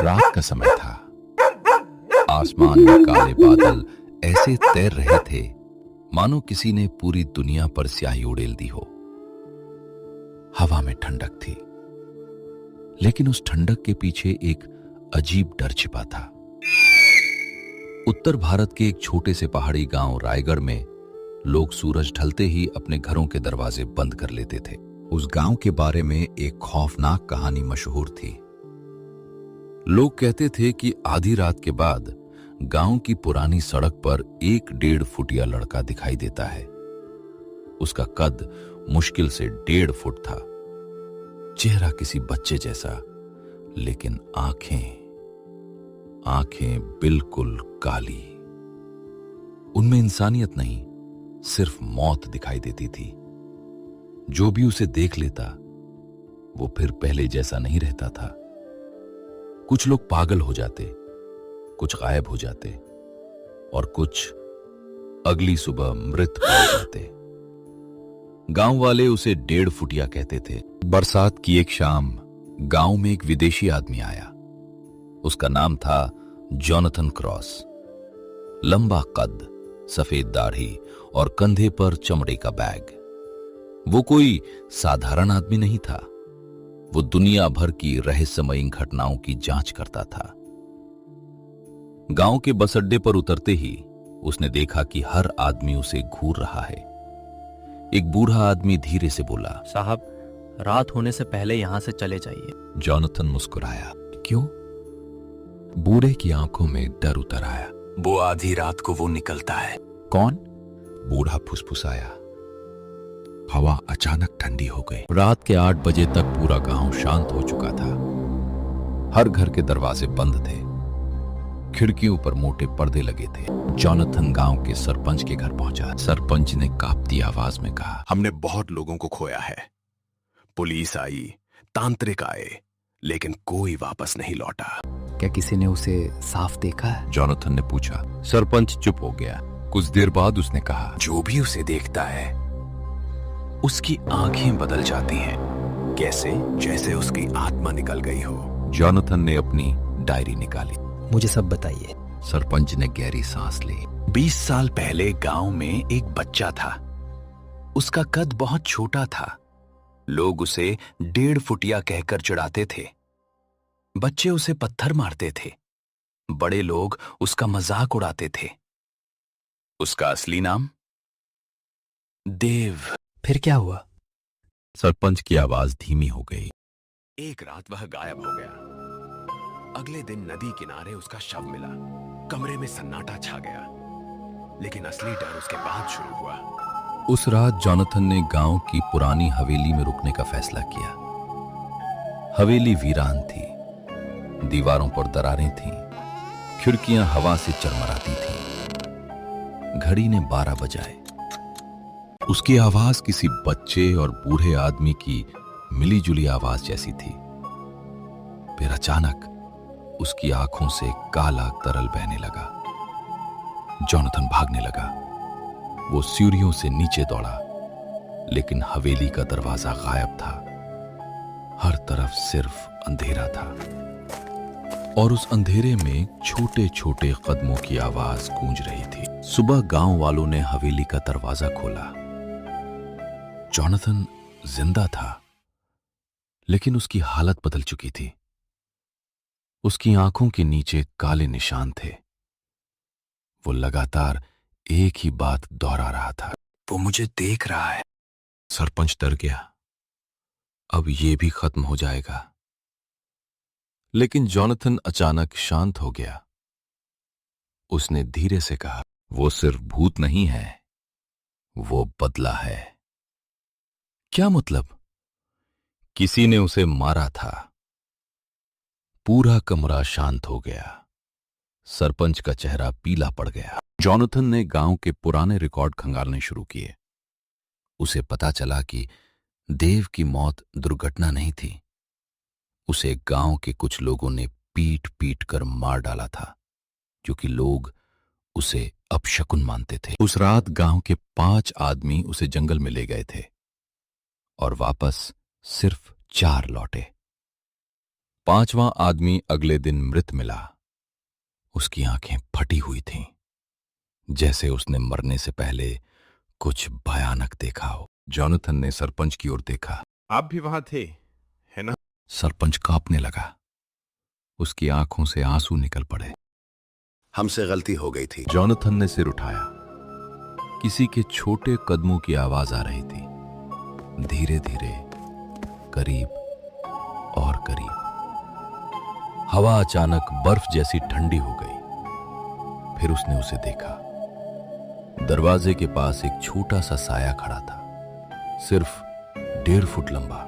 रात का समय था। आसमान में काले बादल ऐसे तैर रहे थे मानो किसी ने पूरी दुनिया पर स्याही उड़ेल दी हो। हवा में ठंडक थी, लेकिन उस ठंडक के पीछे एक अजीब डर छिपा था। उत्तर भारत के एक छोटे से पहाड़ी गांव रायगढ़ में लोग सूरज ढलते ही अपने घरों के दरवाजे बंद कर लेते थे। उस गांव के बारे में एक खौफनाक कहानी मशहूर थी। लोग कहते थे कि आधी रात के बाद गांव की पुरानी सड़क पर एक 1.5 फुटिया लड़का दिखाई देता है। उसका कद मुश्किल से 1.5 फुट था, चेहरा किसी बच्चे जैसा, लेकिन आंखें बिल्कुल काली। उनमें इंसानियत नहीं, सिर्फ मौत दिखाई देती थी। जो भी उसे देख लेता वो फिर पहले जैसा नहीं रहता था। कुछ लोग पागल हो जाते, कुछ गायब हो जाते और कुछ अगली सुबह मृत पाए जाते। गांव वाले उसे 1.5 फुटिया कहते थे। बरसात की एक शाम गांव में एक विदेशी आदमी आया। उसका नाम था जॉनथन क्रॉस। लंबा कद, सफेद दाढ़ी और कंधे पर चमड़े का बैग। वो कोई साधारण आदमी नहीं था। वो दुनिया भर की रहस्यमयी घटनाओं की जांच करता था। गांव के बस अड्डे पर उतरते ही उसने देखा कि हर आदमी उसे घूर रहा है। एक बूढ़ा आदमी धीरे से बोला, साहब, रात होने से पहले यहां से चले जाइए। जॉनथन मुस्कुराया। क्यों? बूढ़े की आंखों में डर उतर आया। वो आधी रात को वो निकलता है। कौन? बूढ़ा फुसफुसाया। हवा अचानक ठंडी हो गई। रात के 8 बजे तक पूरा गांव शांत हो चुका था। हर घर के दरवाजे बंद थे, खिड़कियों पर मोटे पर्दे लगे थे। जॉनथन गांव के सरपंच के घर पहुंचा। सरपंच ने कांपती आवाज में कहा, हमने बहुत लोगों को खोया है। पुलिस आई, तांत्रिक आए, लेकिन कोई वापस नहीं लौटा। क्या किसी ने उसे साफ देखा है? जॉनथन ने पूछा। सरपंच चुप हो गया। कुछ देर बाद उसने कहा, जो भी उसे देखता है उसकी आंखें बदल जाती हैं, कैसे जैसे उसकी आत्मा निकल गई हो। जॉनथन ने अपनी डायरी निकाली। मुझे सब बताइए। सरपंच ने गहरी सांस ली। 20 साल पहले गांव में एक बच्चा था। उसका कद बहुत छोटा था। लोग उसे 1.5 फुटिया कहकर चिढ़ाते थे। बच्चे उसे पत्थर मारते थे। बड़े लोग उसका मजाक उड़ाते थे। उसका असली नाम देव। फिर क्या हुआ? सरपंच की आवाज धीमी हो गई। एक रात वह गायब हो गया। अगले दिन नदी किनारे उसका शव मिला। कमरे में सन्नाटा छा गया, लेकिन असली डर उसके बाद शुरू हुआ। उस रात जॉनथन ने गांव की पुरानी हवेली में रुकने का फैसला किया। हवेली वीरान थी, दीवारों पर दरारें थीं, खिड़कियां हवा से चरमराती थीं। घड़ी ने 12 बजाए। उसकी आवाज किसी बच्चे और बूढ़े आदमी की मिलीजुली आवाज जैसी थी। फिर अचानक उसकी आंखों से काला तरल बहने लगा। जॉनथन भागने लगा। वो सीढ़ियों से नीचे दौड़ा, लेकिन हवेली का दरवाजा गायब था। हर तरफ सिर्फ अंधेरा था, और उस अंधेरे में छोटे छोटे कदमों की आवाज गूंज रही थी। सुबह गांव वालों ने हवेली का दरवाजा खोला। जॉनथन जिंदा था, लेकिन उसकी हालत बदल चुकी थी। उसकी आंखों के नीचे काले निशान थे। वो लगातार एक ही बात दोहरा रहा था, वो मुझे देख रहा है। सरपंच डर गया। अब ये भी खत्म हो जाएगा। लेकिन जॉनथन अचानक शांत हो गया। उसने धीरे से कहा, वो सिर्फ भूत नहीं है, वो बदला है। क्या मतलब? किसी ने उसे मारा था। पूरा कमरा शांत हो गया। सरपंच का चेहरा पीला पड़ गया। जॉनथन ने गांव के पुराने रिकॉर्ड खंगालने शुरू किए। उसे पता चला कि देव की मौत दुर्घटना नहीं थी। उसे गांव के कुछ लोगों ने पीट पीट कर मार डाला था, क्योंकि लोग उसे अपशकुन मानते थे। उस रात गांव के 5 आदमी उसे जंगल में ले गए थे, और वापस सिर्फ 4 लौटे। पांचवां आदमी अगले दिन मृत मिला। उसकी आंखें फटी हुई थीं, जैसे उसने मरने से पहले कुछ भयानक देखा हो। जॉनथन ने सरपंच की ओर देखा। आप भी वहां थे, है ना? सरपंच कांपने लगा। उसकी आंखों से आंसू निकल पड़े। हमसे गलती हो गई थी। जॉनथन ने सिर उठाया। किसी के छोटे कदमों की आवाज आ रही थी, धीरे धीरे, करीब और करीब। हवा अचानक बर्फ जैसी ठंडी हो गई। फिर उसने उसे देखा। दरवाजे के पास एक छोटा सा साया खड़ा था, सिर्फ 1.5 फुट लंबा।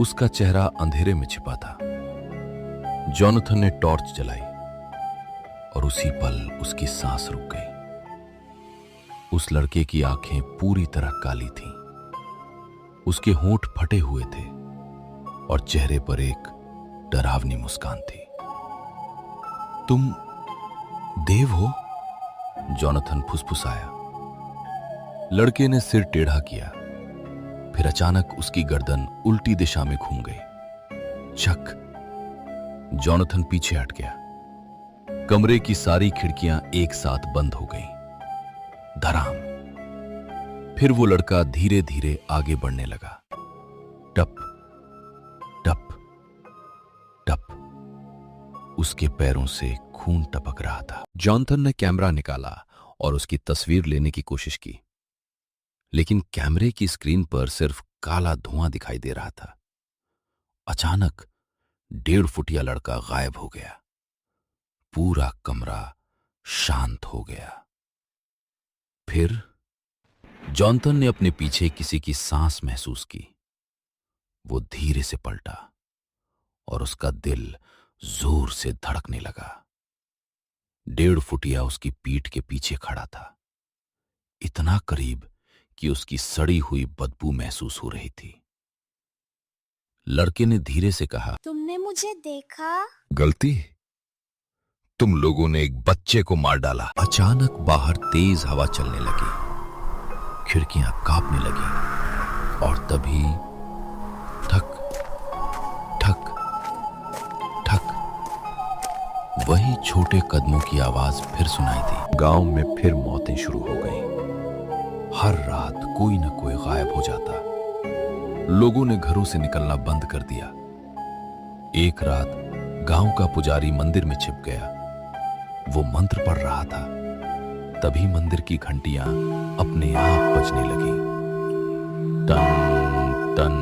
उसका चेहरा अंधेरे में छिपा था। जॉनथन ने टॉर्च जलाई और उसी पल उसकी सांस रुक गई। उस लड़के की आंखें पूरी तरह काली थीं। उसके होंठ फटे हुए थे और चेहरे पर एक डरावनी मुस्कान थी। तुम देव हो? जॉनथन फुसफुसाया। लड़के ने सिर टेढ़ा किया। फिर अचानक उसकी गर्दन उल्टी दिशा में घूम गई। छक! जॉनथन पीछे हट गया। कमरे की सारी खिड़कियां एक साथ बंद हो गईं। धड़ाम! फिर वो लड़का धीरे धीरे आगे बढ़ने लगा। टप टप टप। उसके पैरों से खून टपक रहा था। जॉनथन ने कैमरा निकाला और उसकी तस्वीर लेने की कोशिश की, लेकिन कैमरे की स्क्रीन पर सिर्फ काला धुआं दिखाई दे रहा था। अचानक 1.5 फुटिया लड़का गायब हो गया। पूरा कमरा शांत हो गया। फिर जॉनथन ने अपने पीछे किसी की सांस महसूस की। वो धीरे से पलटा और उसका दिल जोर से धड़कने लगा। 1.5 फुटिया उसकी पीठ के पीछे खड़ा था, इतना करीब कि उसकी सड़ी हुई बदबू महसूस हो रही थी। लड़के ने धीरे से कहा, तुमने मुझे देखा? गलती? तुम लोगों ने एक बच्चे को मार डाला। अचानक बाहर तेज हवा चलने लगी। खिड़कियां कांपने लगी और तभी ठक ठक ठक, वही छोटे कदमों की आवाज फिर सुनाई दी। गांव में फिर मौतें शुरू हो गईं। हर रात कोई न कोई गायब हो जाता। लोगों ने घरों से निकलना बंद कर दिया। एक रात गांव का पुजारी मंदिर में छिप गया। वो मंत्र पढ़ रहा था। तभी मंदिर की घंटियां अपने आप बजने लगी। टन टन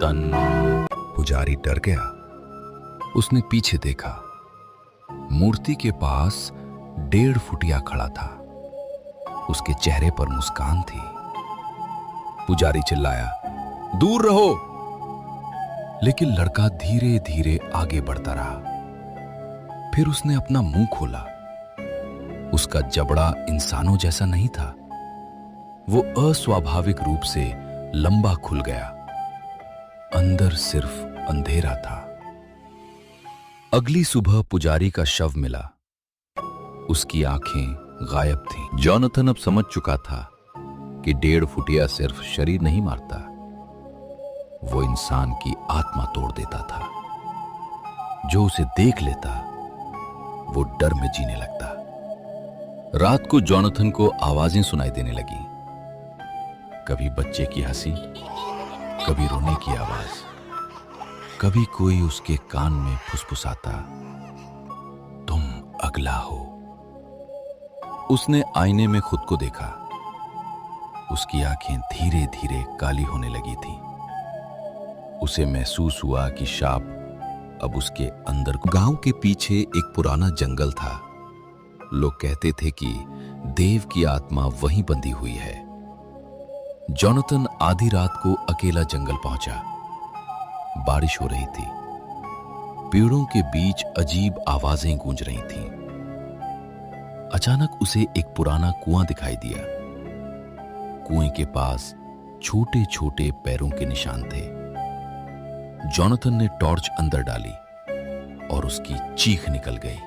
टन। पुजारी डर गया। उसने पीछे देखा। मूर्ति के पास 1.5 फुटिया खड़ा था। उसके चेहरे पर मुस्कान थी। पुजारी चिल्लाया, दूर रहो! लेकिन लड़का धीरे धीरे आगे बढ़ता रहा। फिर उसने अपना मुंह खोला। उसका जबड़ा इंसानों जैसा नहीं था। वो अस्वाभाविक रूप से लंबा खुल गया। अंदर सिर्फ अंधेरा था। अगली सुबह पुजारी का शव मिला। उसकी आंखें गायब थीं। जॉनथन अब समझ चुका था कि 1.5 फुटिया सिर्फ शरीर नहीं मारता, वो इंसान की आत्मा तोड़ देता था। जो उसे देख लेता वो डर में जीने लगता। रात को जॉनथन को आवाजें सुनाई देने लगी। कभी बच्चे की हंसी, कभी रोने की आवाज, कभी कोई उसके कान में फुसफुसाता, तुम अगला हो। उसने आईने में खुद को देखा। उसकी आंखें धीरे धीरे काली होने लगी थीं। उसे महसूस हुआ कि शाप अब उसके अंदर। गांव के पीछे एक पुराना जंगल था। लोग कहते थे कि देव की आत्मा वहीं बंधी हुई है। जॉनथन आधी रात को अकेला जंगल पहुंचा। बारिश हो रही थी। पेड़ों के बीच अजीब आवाजें गूंज रही थीं। अचानक उसे एक पुराना कुआं दिखाई दिया। कुएं के पास छोटे छोटे पैरों के निशान थे। जॉनथन ने टॉर्च अंदर डाली और उसकी चीख निकल गई।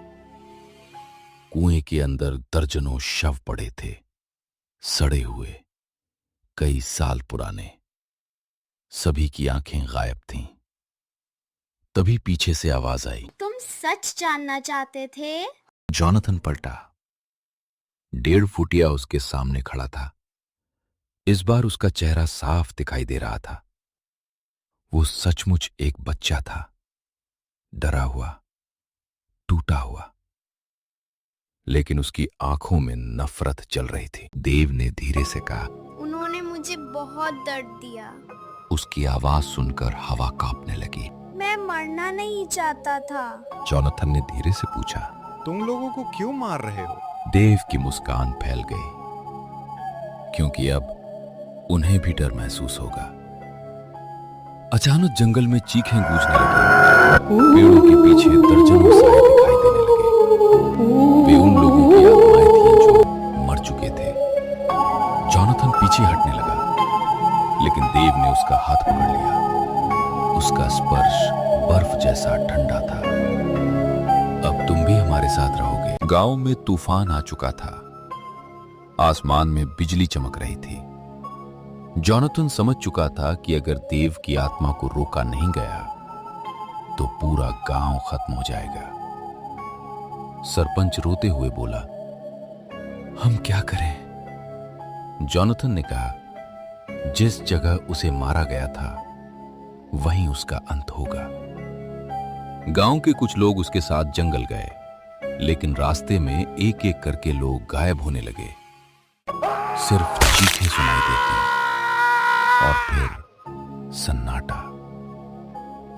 कुएं के अंदर दर्जनों शव पड़े थे, सड़े हुए, कई साल पुराने। सभी की आंखें गायब थीं। तभी पीछे से आवाज आई। तुम सच जानना चाहते थे? जॉनथन पलटा। 1.5 फुटिया उसके सामने खड़ा था। इस बार उसका चेहरा साफ दिखाई दे रहा था। वो सचमुच एक बच्चा था, डरा हुआ, टूटा हुआ, लेकिन उसकी आंखों में नफरत चल रही थी। देव ने धीरे से कहा। उन्होंने मुझे बहुत दर्द दिया। उसकी आवाज सुनकर हवा कांपने लगी। मैं मरना नहीं चाहता था। जॉनथन ने धीरे से पूछा, तुम लोगों को क्यों मार रहे हो? देव की मुस्कान फैल गई, क्योंकि अब उन्हें भी डर महसूस होगा। अचानक जंगल में चीखें गूंजने लगी। पेड़ों के पीछे दर्जनों साए दिखाई देने लगे। वे उन लोगों की आत्माएं थीं जो मर चुके थे। जॉनथन पीछे हटने लगा, लेकिन देव ने उसका हाथ पकड़ लिया। उसका स्पर्श बर्फ जैसा ठंडा था। अब तुम भी हमारे साथ रहोगे। गांव में तूफान आ चुका था। आसमान में बिजली चमक रही थी। जॉनथन समझ चुका था कि अगर देव की आत्मा को रोका नहीं गया तो पूरा गांव खत्म हो जाएगा। सरपंच रोते हुए बोला, हम क्या करें? जॉनथन ने कहा, जिस जगह उसे मारा गया था वहीं उसका अंत होगा। गांव के कुछ लोग उसके साथ जंगल गए, लेकिन रास्ते में एक एक करके लोग गायब होने लगे। सिर्फ चीखें सुनाई देती और फिर सन्नाटा।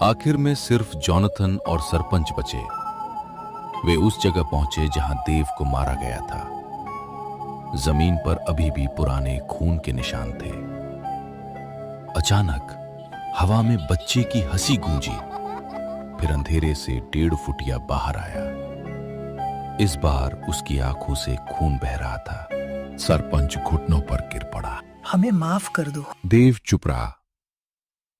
आखिर में सिर्फ जॉनथन और सरपंच बचे। वे उस जगह पहुंचे जहां देव को मारा गया था। जमीन पर अभी भी पुराने खून के निशान थे। अचानक हवा में बच्चे की हंसी गूंजी। फिर अंधेरे से 1.5 फुटिया बाहर आया। इस बार उसकी आंखों से खून बह रहा था। सरपंच घुटनों पर गिर पड़ा। हमें माफ कर दो। देव चुप रहा।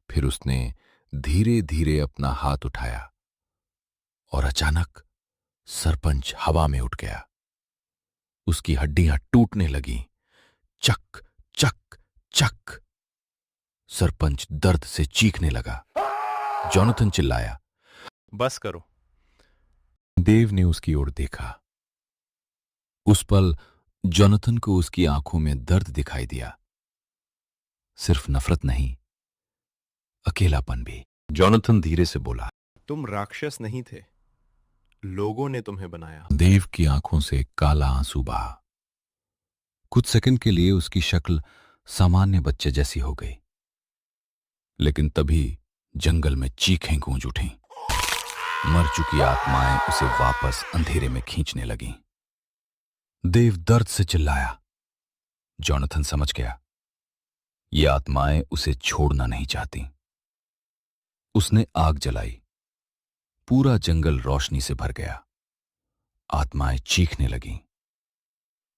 फिर उसने धीरे धीरे अपना हाथ उठाया और अचानक सरपंच हवा में उठ गया। उसकी हड्डियां टूटने लगीं। चक चक चक। सरपंच दर्द से चीखने लगा। जॉनथन चिल्लाया, बस करो। देव ने उसकी ओर देखा। उस पल जॉनथन को उसकी आंखों में दर्द दिखाई दिया। सिर्फ नफरत नहीं, अकेलापन भी। जॉनथन धीरे से बोला, तुम राक्षस नहीं थे, लोगों ने तुम्हें बनाया। देव की आंखों से काला आंसू बहा। कुछ सेकंड के लिए उसकी शक्ल सामान्य बच्चे जैसी हो गई, लेकिन तभी जंगल में चीखें गूंज उठीं। मर चुकी आत्माएं उसे वापस अंधेरे में खींचने लगीं। देव दर्द से चिल्लाया। जॉनथन समझ गया, ये आत्माएं उसे छोड़ना नहीं चाहती। उसने आग जलाई। पूरा जंगल रोशनी से भर गया। आत्माएं चीखने लगीं।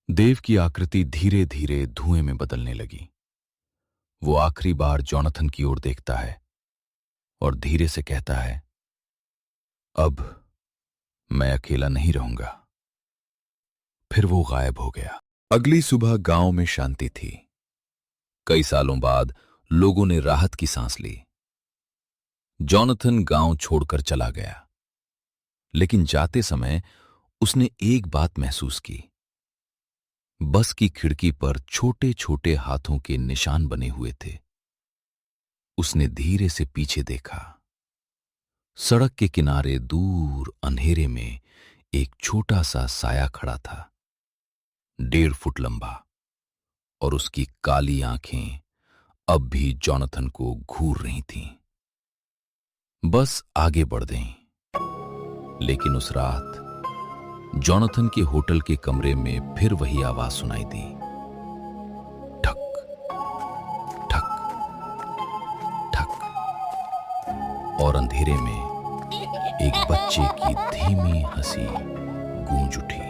देव की आकृति धीरे धीरे धुएं में बदलने लगी। वो आखिरी बार जॉनथन की ओर देखता है और धीरे से कहता है, अब मैं अकेला नहीं रहूंगा। फिर वो गायब हो गया। अगली सुबह गांव में शांति थी। कई सालों बाद लोगों ने राहत की सांस ली। जॉनथन गांव छोड़कर चला गया, लेकिन जाते समय उसने एक बात महसूस की। बस की खिड़की पर छोटे छोटे हाथों के निशान बने हुए थे। उसने धीरे से पीछे देखा। सड़क के किनारे दूर अंधेरे में एक छोटा सा साया खड़ा था, 1.5 फुट लंबा, और उसकी काली आंखें अब भी जॉनथन को घूर रही थीं। बस आगे बढ़ गई, लेकिन उस रात जॉनथन के होटल के कमरे में फिर वही आवाज सुनाई दी, ठक ठक ठक। और अंधेरे में एक बच्चे की धीमी हंसी गूंज उठी।